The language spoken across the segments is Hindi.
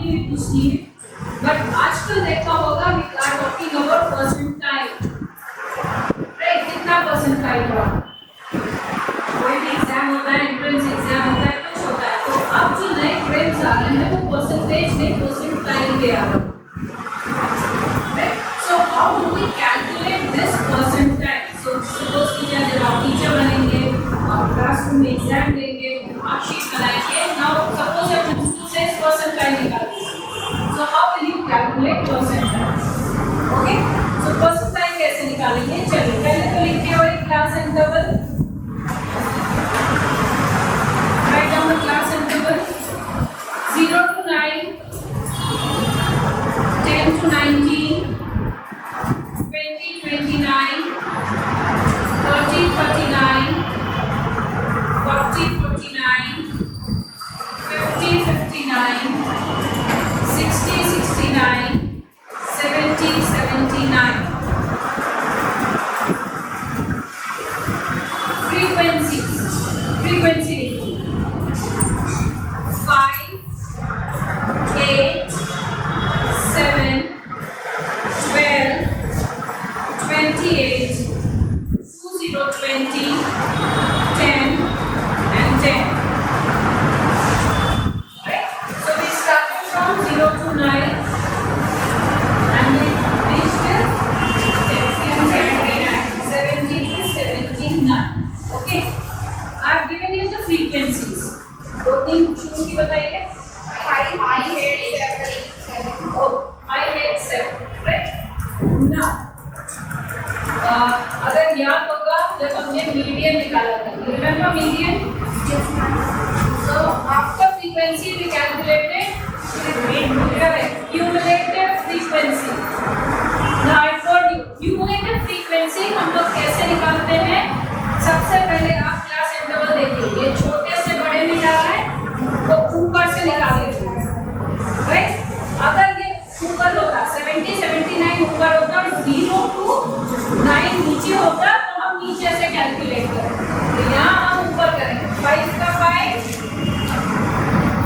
हमने भी पूछनी है, बट आजकल देखा होगा we are talking about percentile, right? कितना परसेंटाइल हुआ, कोई भी एग्जाम होता है, एंट्रेंस एग्जाम होता है, कुछ होता है, तो अब जो नए ट्रेंड्स आ रहे हैं वो परसेंटेज नहीं परसेंटाइल के आ रहे हैं, right? So how do we calculate this percentile? So suppose कीजिए जब आप टीचर बनेंगे, आप क्लासरूम में एग्जाम देंगे, मार्कशीट बनाएंगे, नाउ सपोज आप 6 परसेंटाइल निकालेंगे, so how will you calculate percentile? Okay, so percentile कैसे निकालेंगे? चलिए पहले तो लिखिए और एक class interval, write down the class interval 0 to 9, 10 to 19, 20 29, 30 39, 40 49, 50 59, 60 69, 70 79. Frequency 5, 8, 7, 12, 28, 20 20, 10 and 10. Right? So we started from 0 to 9 and we reached 70 to 79. Okay. I've given you the frequencies. दो तीन शुरू की बताइए. High, 8, 7. Oh, high 8, 7. Right? Now, अगर याद होगा जब हमने मीडियन निकाला था, remember median? Yes, ma'am. So after frequency we calculated cumulative frequency. Now I told you cumulative frequency हम लोग कैसे निकालते हैं? सबसे पहले आप क्लास इंटरवल देखिए, ये छोटे से बड़े में जा रहा है तो ऊपर से निकालेंगे, राइट? अगर ये ऊपर होता 70 79 ऊपर होता और 0 to 9 नीचे होता तो हम नीचे से कैलकुलेट करें, तो यहाँ हम ऊपर करेंगे 5 का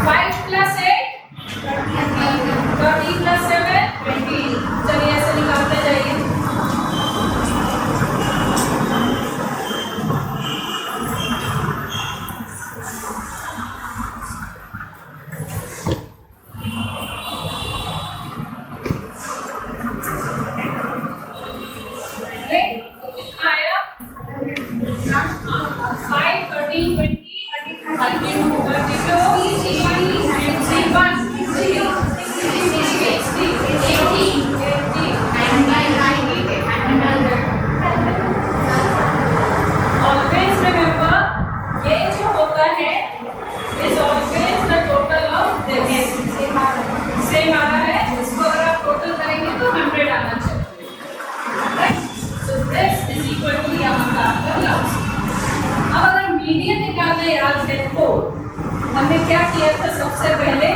5 plus 8 30 plus 7 20. चलिए ऐसे निकालते जाइए. हमने क्या किया था सबसे पहले,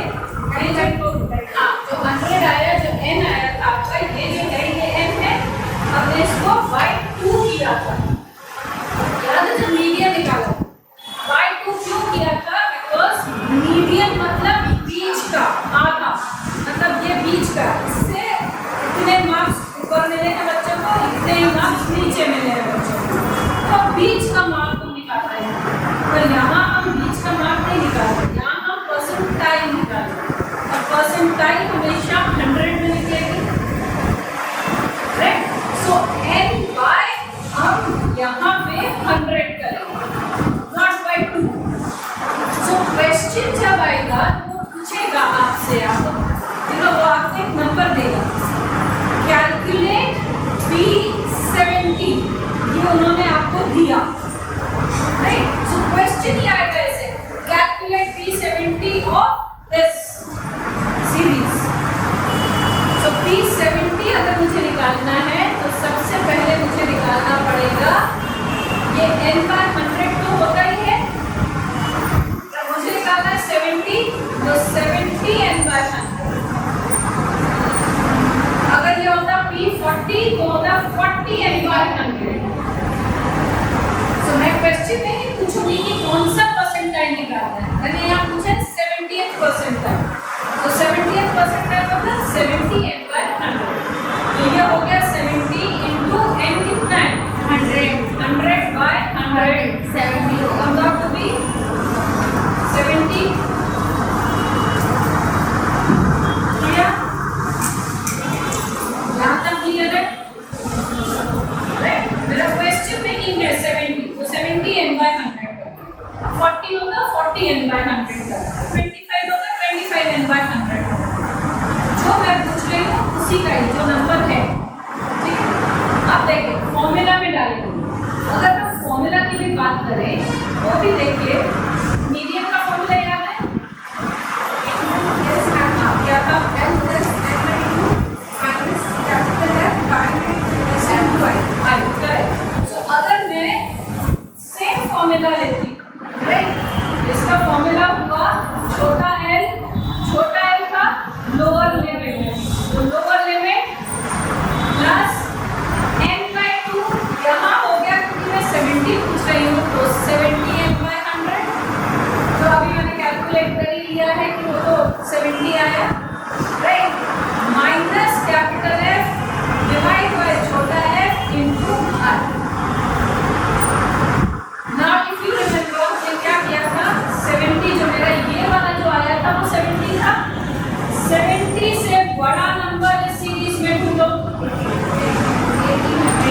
जो 100 आया, जो n आया था आपका, ये जो है ये n है, हमने इसको by 2 किया था. याद है जब मीडियन निकाला by 2 क्यों किया था? बिकॉज मीडियन मतलब बीच का, आधा मतलब ये बीच का, इससे इतने मार्क्स ऊपर मिले हैं बच्चों को, इतने ही मार्क्स नीचे मिले हैं बच्चों को, तो बीच का मार्क हम निकालते हैं. तो यहाँ हम बीच का मार्क नहीं निकालते, यहाँ हम परसेंटाइल निकालते हैं, और परसेंटाइल हमेशा 100 में लिखेंगे, राइट? सो n by हम यहाँ पे 100 करेंगे, नॉट by 2. सो क्वेश्चन जब आएगा तो वो पूछेगा आपसे, वो आपको एक नंबर देगा, कैलकुलेट P70, ये उन्होंने आपको दिया, राइट? सो क्वेश्चन ही आएगा ऐसे, calculate P70 of this series. So P70 अगर मुझे निकालना है तो सबसे पहले मुझे निकालना पड़ेगा, ये n by 100 तो होता ही है, तो मुझे निकालना है 70, तो 70 n by 100. अगर ये होता P40 तो होता 40 n by 100. मैं क्वेश्चन में ही पूछूंगी कि कौन सा परसेंटाइल निकालना है, मैंने यहाँ पूछा 70th परसेंटाइल, तो 70th तीन है 70, तो 70 n by 100 कर, 40 होगा 40 n by 100 कर, 25 होगा 25 n by 100 कर। जो मैं पूछ रही हूँ उसी का ही जो नंबर है, ठीक है। अब देखिए फॉर्मूला में डालेंगे, अगर हम फॉर्मूला की भी बात करें वो भी देखिए, मीडियम का फॉर्मूला याद है क्या था? L plus N by 2 minus capital F by M by I, correct. तो अगर मैं सेम फॉर्मूला लेती हूँ, राइट, इसका फॉर्मूला हुआ छोटा l का लोअर लिमिट है, तो lower limit plus n by 2, यहाँ हो गया क्योंकि मैं 70 पूछ रही हूँ तो 70 n by 100, तो अभी मैंने कैलकुलेट कर ही लिया है कि वो तो 70 आया, right, minus capital F divide by छोटा f into r। Now if you remember हमने क्या किया था, 70 जो मेरा ये वाला जो आया था वो 70 था, 70 से बड़ा नंबर इस सीरीज में ढूंढो,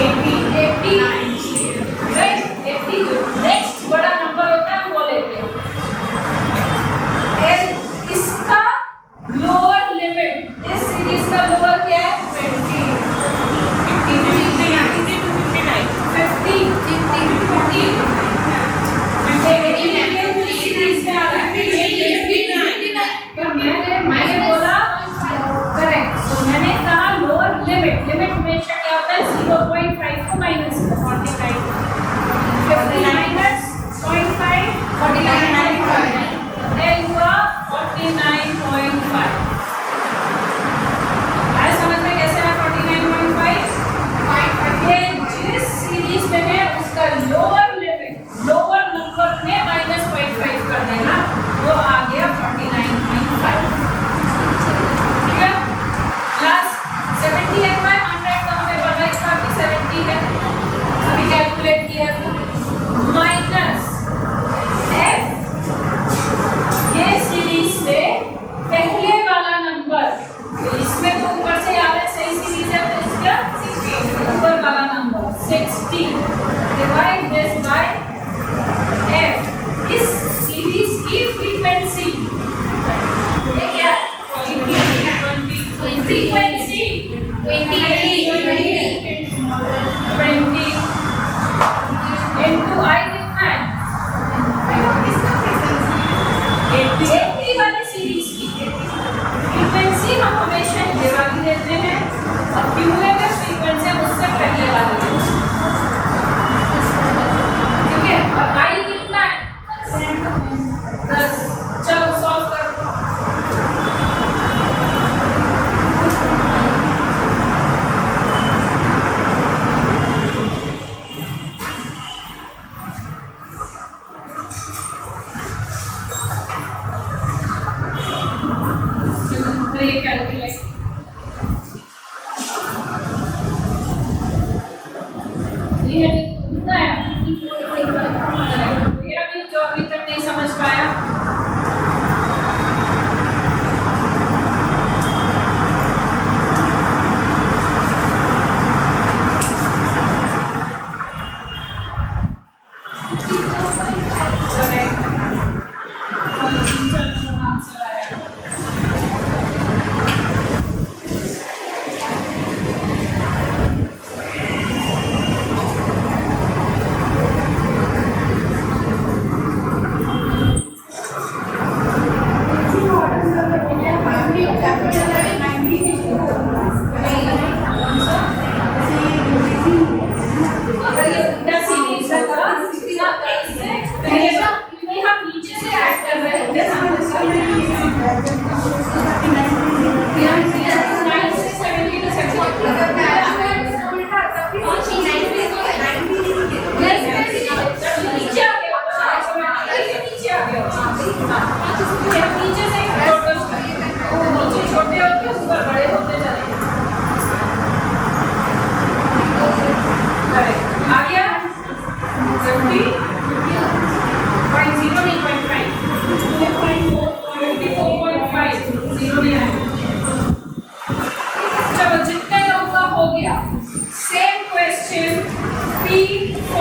80, राइट, 80 जो नेक्स्ट बड़ा नंबर होता है वो लेते हैं। L इसका लोअर लिमिट, इस सीरीज का लोअर क्या है 20, 50 सीरीज में आ रहा है, तो मैंने बोला करेक्ट, तो मैंने कहा लोअर लिमिट, लिमिट हमेशा क्या होता है 0.5 को माइनस 49, 50 माइनस 0.5 49.5, L हुआ 49.5। आया समझ में कैसे आया 49.5? ये जिस सीरीज में है उसका लोअर लिमिट, लोअर नंबर में माइनस 0.5 कर देना, वो आ गया 49.5, ठीक है। प्लस 70 n by 100 का हमें पता है इसका भी 70 है, अभी कैलकुलेट किया था, माइनस f ये सीरीज से पहले वाला नंबर, तो इसमें तो ऊपर से याद है सही सीरीज है तो इसका ऊपर वाला number 60 divide this by f, इस सीरीज की फ्रीक्वेंसी ये क्या फ्रीक्वेंसी 20 into I कितना है 80 वाली सीरीज की फ्रीक्वेंसी हम हमेशा ये वाली लेते हैं और क्यूमुलेटिव फ्रीक्वेंसी हम उससे पहले वाली लेते हैं, ठीक है। और I कितना है 10, चलो सॉल्व करो। ये कैलकुलेट ये कितना है, मेरा भी जो अभी तक नहीं समझ पाया,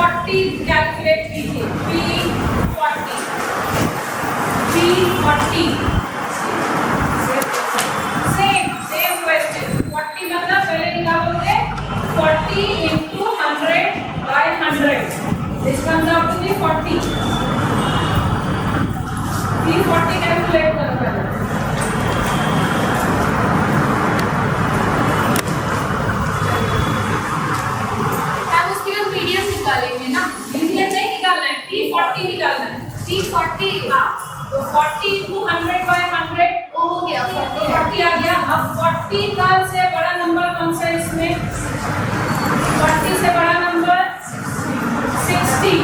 P40 कैलकुलेट कीजिए, P40 सेम क्वेश्चन। 40 मतलब पहले निकालोगे 40 into 100 by 100, this comes out to be 40। P40 calculate करो पहले। निकालेंगे ना, यूनियन नहीं निकालना है, P40 निकालना है। P40 हाँ, तो 40 into 100 by 100 वो हो गया, 40 आ गया। अब 40 का से बड़ा नंबर कौन सा है इसमें? 40 से बड़ा नंबर 60।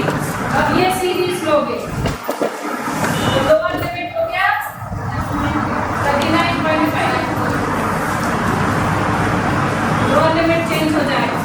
अब ये सीरीज लोगे तो लोअर लिमिट हो गया 39.5, लोअर लिमिट चेंज हो जाएगा।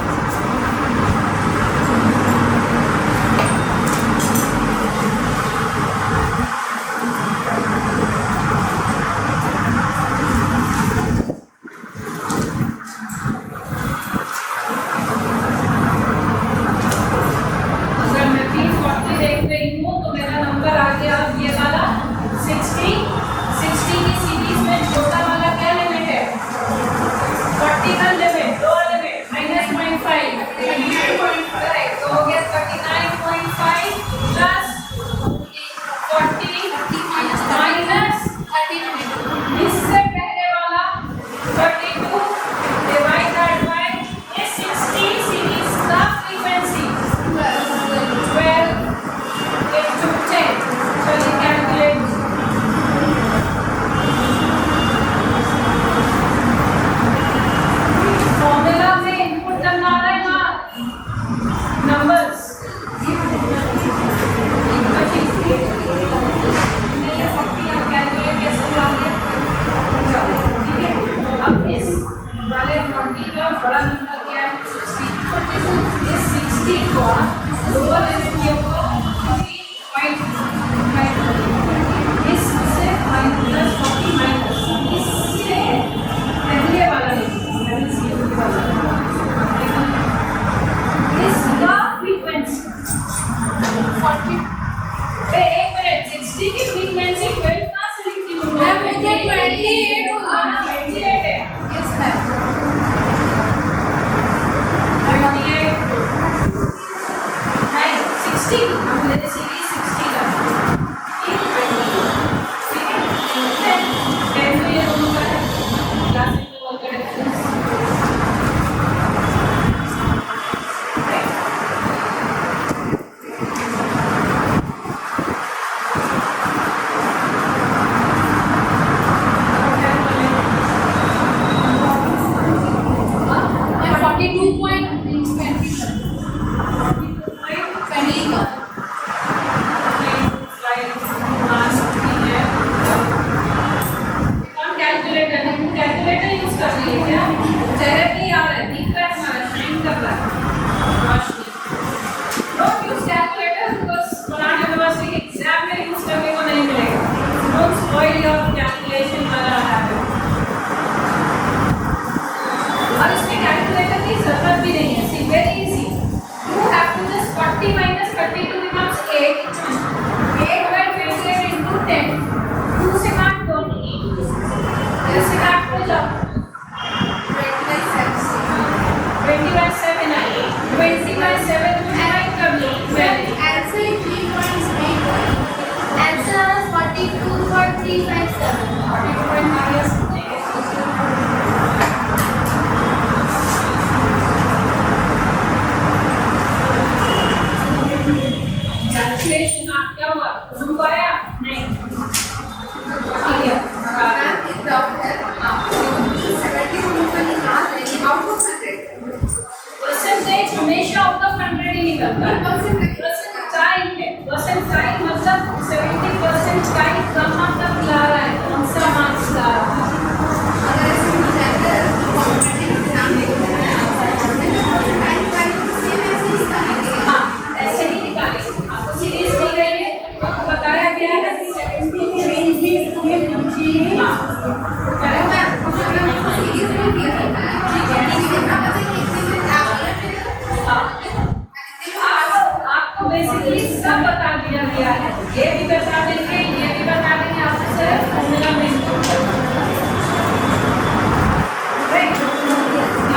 बेसिकली सब बता दिया गया है, ये भी बता देंगे, ये भी बता देंगे, आपको सिर्फ फॉर्मूला में इंक्लूड करना है।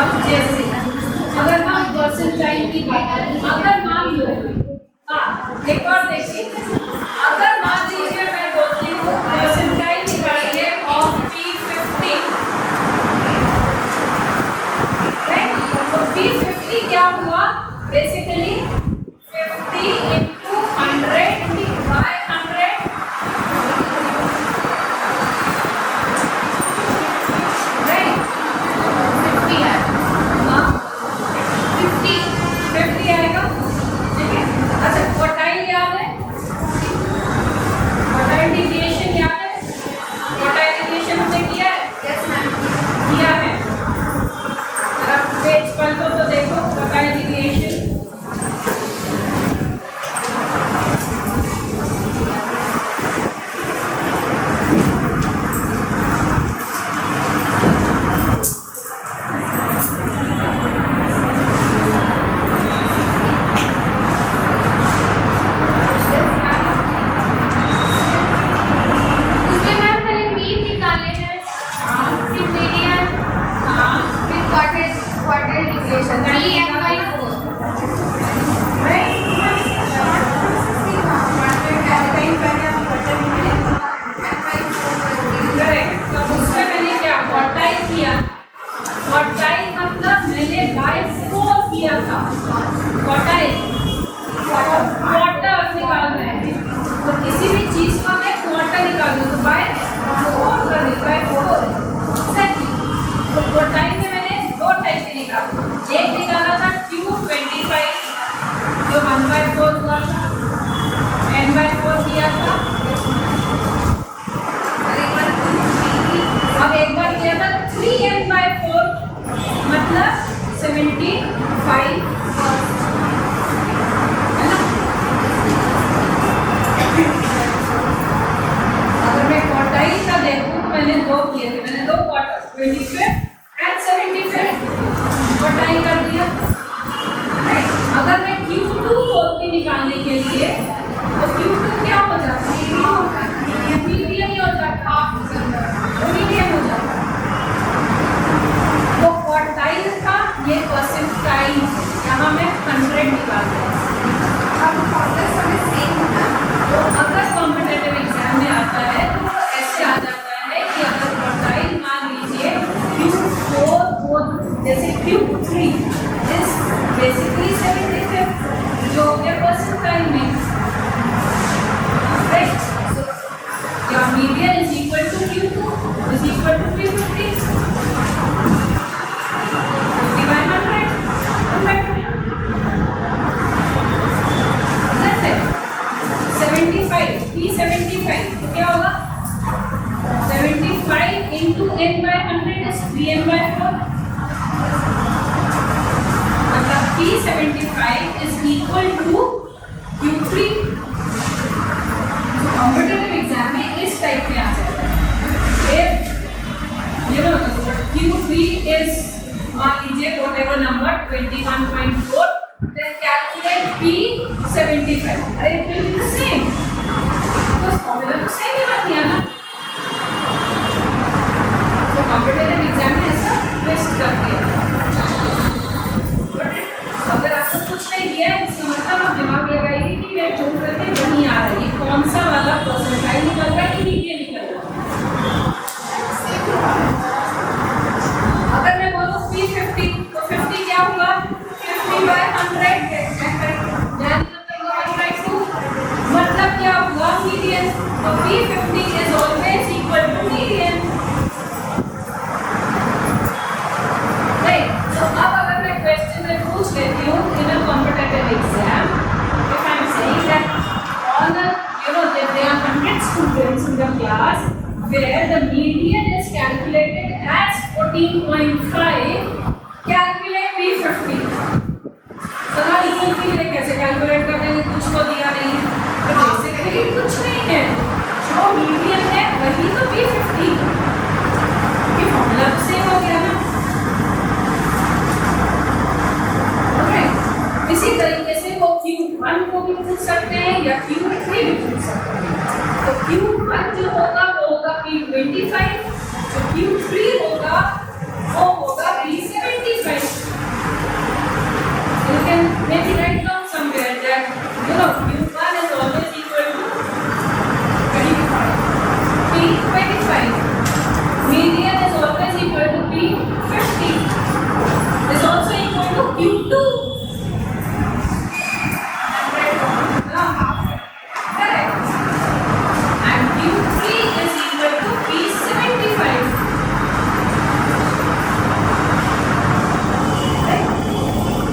अब जैसे अगर हम परसेंटाइल की बात करें, अगर मान लो एक और देखिए, अगर मान लीजिए मैं बोलती हूँ परसेंटाइल निकालिए ऑफ P50, तो P50 क्या हुआ बेसिकली 50 into 100 by 100, right? 50 है, हाँ 50 आएगा, ठीक है। अच्छा क्वार्टाइल याद है, क्वार्टाइल डिविएशन याद है, क्वार्टाइल डिविएशन हमने किया है, किया है। अगर पेज पर तो देखो क्वार्टाइल डिविएशन, निकालने के लिए तो Q2 क्या हो जाता है, मीडियम ही हो जाता है, मीडियम हो जाता है। तो क्वार्टाइल का ये परसेंटाइल, यहाँ मैं 100 निकाल रहा तो अगर कॉम्पिटिटिव एग्जाम में आता है तो ऐसे आ जाता है कि अगर क्वार्टाइल मान लीजिए Q4 जैसे Q3 इज बेसिकली 75 जो हो गया परसेंटाइल में, right. So your median is equal to Q2 is equal to P50 75 तो क्या होगा 75 into n by 100 is 3n/4, मतलब P75 is equal to Q3। Competitive exam में इस टाइप में आ जाता है, you know Q3 is मान लीजिए whatever number 21.4, then calculate P75, अरे it will be the same, तो फॉर्मूला तो सेम ही बन गया ना। तो कॉम्पिटिटिव एग्जाम में ऐसा ट्विस्ट कर दिया, अगर आपको कुछ नहीं दिया है इसका मतलब आप दिमाग लगाइए कि मैं जो करके वहीं आ रही है, कौन सा वाला परसेंटाइल निकल रहा है कि मीडियन निकल रहा है। अगर मैं बोलूँ P50 तो 50 क्या होगा 50/100, मतलब क्या होगा मीडियन, तो P50 is always equal to median, right? So अब अगर मैं क्वेश्चन में पूछ लेती हूँ in a competitive exam, if I am saying that all the there are 100 students in the class where the median is calculated as 14.5, calculate P50। तो ना इक्वल के लिए कैसे कैलकुलेट करते हैं, कुछ तो दिया नहीं है, तो बेसिकली कुछ नहीं है, जो मीडियन है वही तो P50, ये फॉर्मूला सेम हो गया ना। ओके, इसी तरीके से वो Q1 को भी पूछ सकते हैं या Q3 भी पूछ सकते हैं। तो Q1 जो होगा वो होगा P25, जो Q3 होगा वो होगा P75. You can maybe write down somewhere that Q1 is always equal to 25. P25. Median is always equal to P50. Is also equal to Q2. Correct. And Q3 is equal to P75.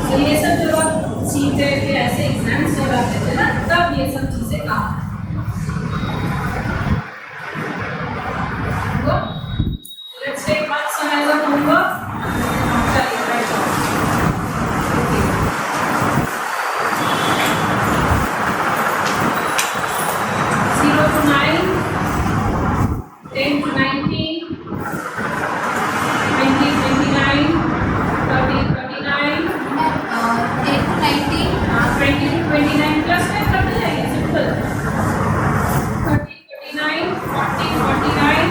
तो ये सब जब आप सीखते थे ऐसे एग्जाम्स जब आते थे ना तब ये सब चीजें काम let's take one some as a homework. चलिए right 0 to 9, 10 to 19, 20 29, 30 39, 10 to 19, 20 to 29 plus में करते जाएंगे सिंपल. 30 39, 40 49,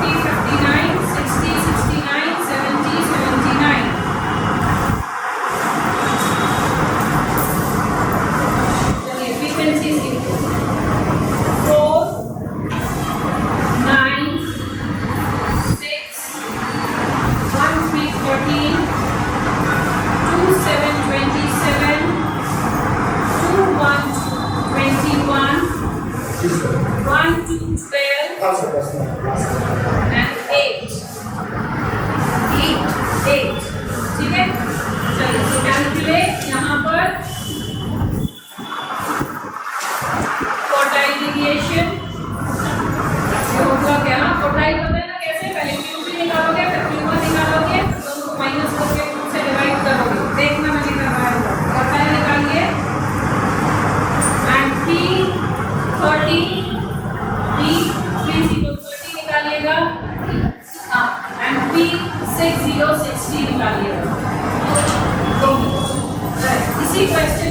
50 59, 60 69, 70 79. चलिए frequencies लिखो. 4 9 6 1 3 14 2 7 27 2 1 21 1 2 12 and 8. 8 ठीक है. चलिए तो कैलकुलेट यहाँ पर क्वार्टाइल डेविएशन ये होगा क्या. क्वार्टाइल पता है ना कैसे, पहले Q3 निकालोगे फिर Q1 निकालोगे तो उनको माइनस करके 2 से डिवाइड करोगे. देखना मैंने करवाया होगा. क्वार्टाइल निकालिए एंड P30 P30 निकालिएगा. हाँ एंड P60 60 निकालिएगा. तो इसी क्वेश्चन